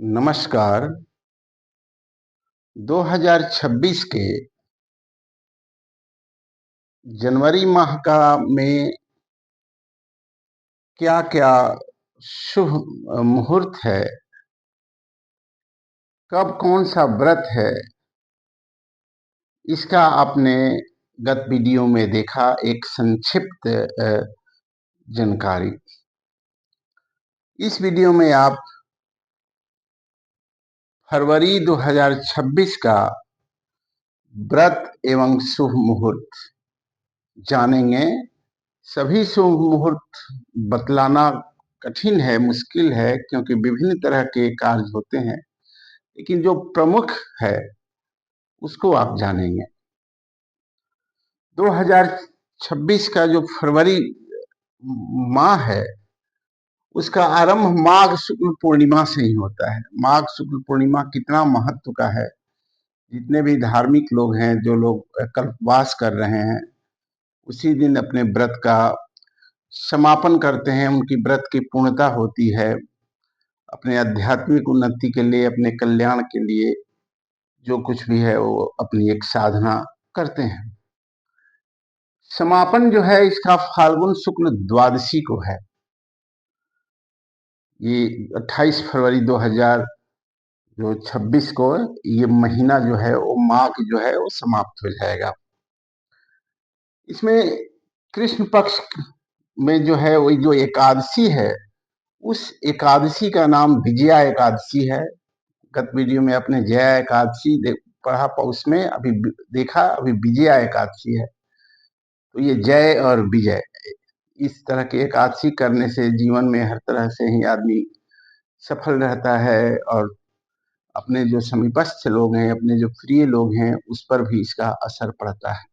नमस्कार। 2026 के जनवरी माह का में क्या-क्या शुभ मुहूर्त है, कब कौन-सा व्रत है, इसका आपने गत वीडियो में देखा एक संक्षिप्त जानकारी। इस वीडियो में आप फरवरी 2026 का व्रत एवं शुभ मुहूर्त जानेंगे। सभी शुभ मुहूर्त बतलाना कठिन है, मुश्किल है, क्योंकि विभिन्न तरह के कार्य होते हैं, लेकिन जो प्रमुख है उसको आप जानेंगे। 2026 का जो फरवरी माह है उसका आरंभ माघ शुक्ल पूर्णिमा से ही होता है। माघ शुक्ल पूर्णिमा कितना महत्व का है, जितने भी धार्मिक लोग हैं, जो लोग कल्पवास कर रहे हैं, उसी दिन अपने व्रत का समापन करते हैं, उनकी व्रत की पूर्णता होती है। अपने आध्यात्मिक उन्नति के लिए, अपने कल्याण के लिए जो कुछ भी है वो अपनी एक साधना करते हैं। समापन जो है इसका फाल्गुन शुक्ल द्वादशी को है। ये 28 फरवरी 2026 को ये महीना जो है वो माघ जो है वो समाप्त हो जाएगा। इसमें कृष्ण पक्ष में जो है वो जो एकादशी है, उस एकादशी का नाम विजया एकादशी है। गत वीडियो में अपने जया एकादशी पढ़ा, उसमें अभी देखा, अभी विजया एकादशी है। तो ये जय और विजय, इस तरह के एकादशी करने से जीवन में हर तरह से ही आदमी सफल रहता है, और अपने जो समीपस्थ लोग हैं, अपने जो प्रिय लोग हैं, उस पर भी इसका असर पड़ता है।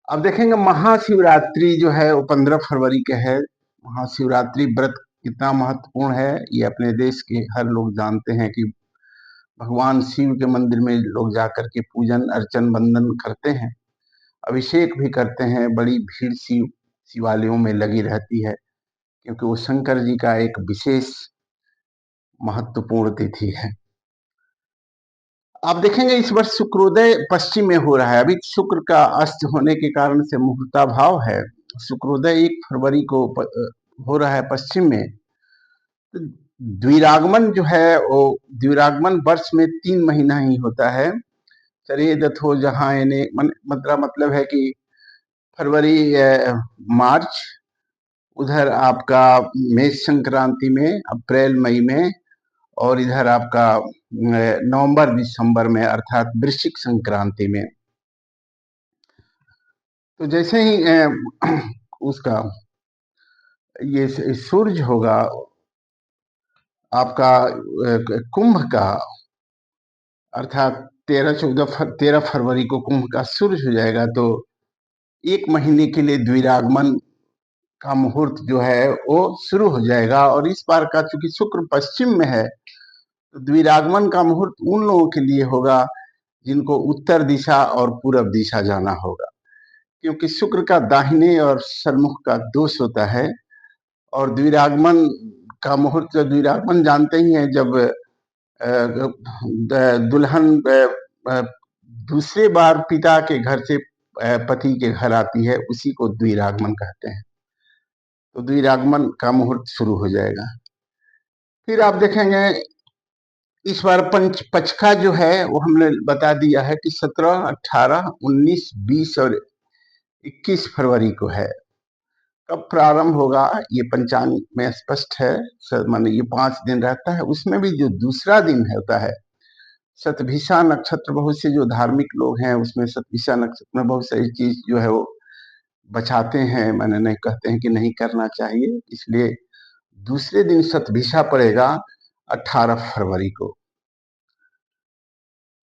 अब देखेंगे महाशिवरात्रि जो है वो 15 फरवरी के है। महाशिवरात्रि व्रत कितना महत्वपूर्ण है ये अपने देश के हर लोग जानते हैं कि भगवान शिव के मंदिर में लोग जाकर के पूजन अर्चन वंदन करते हैं, अभिषेक भी करते हैं। बड़ी भीड़ शिवालयों में लगी रहती है, क्योंकि वो शंकर जी का एक विशेष महत्वपूर्ण तिथि है। आप देखेंगे इस वर्ष शुक्रोदय पश्चिम में हो रहा है। अभी शुक्र का अस्त होने के कारण से मुहूर्ताभाव है। शुक्रोदय 1 फरवरी को हो रहा है पश्चिम में। तो द्विरागमन जो है वो द्विरागमन वर्ष में 3 महीना ही होता है। चलिए दथो जहाँ मतलब है कि फरवरी मार्च, उधर आपका मेष संक्रांति में, अप्रैल मई में, और इधर आपका नवंबर दिसंबर में, अर्थात वृश्चिक संक्रांति में। तो जैसे ही उसका ये सूरज होगा आपका कुंभ का, अर्थात 13 फरवरी को कुंभ का सूरज हो जाएगा, तो 1 महीने के लिए द्विरागमन का मुहूर्त जो है वो शुरू हो जाएगा। और इस बार का चूंकि शुक्र पश्चिम में है, तो द्विरागमन का मुहूर्त उन लोगों के लिए होगा जिनको उत्तर दिशा और पूरब दिशा जाना होगा, क्योंकि शुक्र का दाहिने और सन्मुख का दोष होता है। और द्विरागमन का मुहूर्त, द्विरागमन जानते ही हैं, जब दुल्हन दूसरे बार पिता के घर से पति के घर आती है, उसी को द्विरागमन कहते हैं। तो द्विरागमन का मुहूर्त शुरू हो जाएगा। फिर आप देखेंगे इस बार पंच पचका जो है वो हमने बता दिया है कि 17, 18, 19, 20 और 21 फरवरी को है। कब प्रारंभ होगा ये पंचांग में स्पष्ट है, माने ये 5 दिन रहता है। उसमें भी जो दूसरा दिन होता है शतभिषा नक्षत्र, बहुत से जो धार्मिक लोग हैं उसमें शतभिषा नक्षत्र में बहुत सारी चीज जो है वो बचाते हैं, मैंने नहीं कहते हैं कि नहीं करना चाहिए, इसलिए दूसरे दिन शतभिषा पड़ेगा 18 फरवरी को।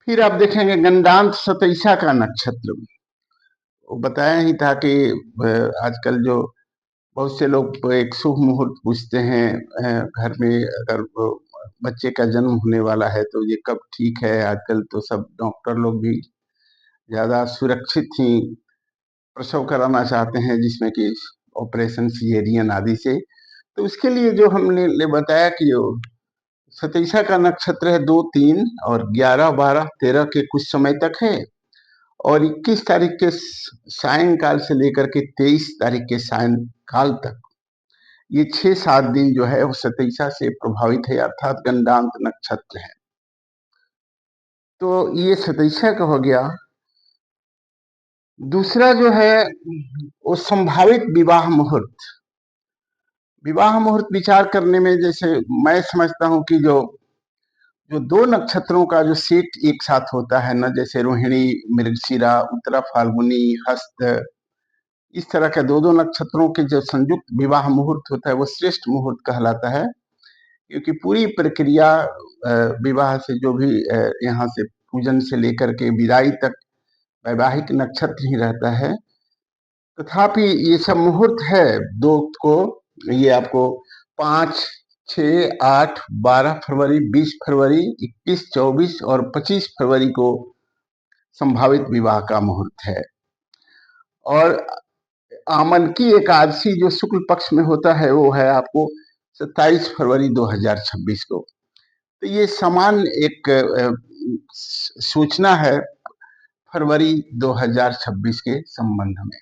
फिर आप देखेंगे गंडांत सतैसा का नक्षत्र, वो बताया ही था कि आजकल जो बहुत से लोग एक शुभ मुहूर्त पूछते हैं, घर में अगर बच्चे का जन्म होने वाला है तो ये कब ठीक है। आजकल तो सब डॉक्टर लोग भी ज़्यादा सुरक्षित ही प्रसव कराना चाहते हैं, जिसमें कि ऑपरेशन सिजेरियन आदि से। तो उसके लिए जो हमने बताया कि जो सतीसा का नक्षत्र है 2, 3 और 11, 12, 13 के कुछ समय तक है, और 21 तारीख के सायंकाल से लेकर के 23 तारीख के सायंकाल तक ये 6-7 दिन जो है वो सतीसा से प्रभावित है, अर्थात गंडांत नक्षत्र है। तो ये सतीसा का हो गया। दूसरा जो है वो संभावित विवाह मुहूर्त। विवाह मुहूर्त विचार करने में जैसे मैं समझता हूं कि जो जो दो नक्षत्रों का जो सेट एक साथ होता है ना, जैसे रोहिणी, मृगशिरा, उत्तरा फाल्गुनी, हस्त, इस तरह के दो दो नक्षत्रों के जो संयुक्त विवाह मुहूर्त होता है वो श्रेष्ठ मुहूर्त कहलाता है, क्योंकि पूरी प्रक्रिया विवाह से जो भी यहाँ से पूजन से लेकर के विदाई तक वैवाहिक नक्षत्र ही रहता है। तथापि ये सब मुहूर्त है दो को, ये आपको 5, 6, 8, 12 फरवरी, 20 फरवरी, 21, 24 और 25 फरवरी को संभावित विवाह का मुहूर्त है। और आमन की एकादशी जो शुक्ल पक्ष में होता है वो है आपको 27 फरवरी 2026 को। तो ये समान एक सूचना है फरवरी 2026 के संबंध में।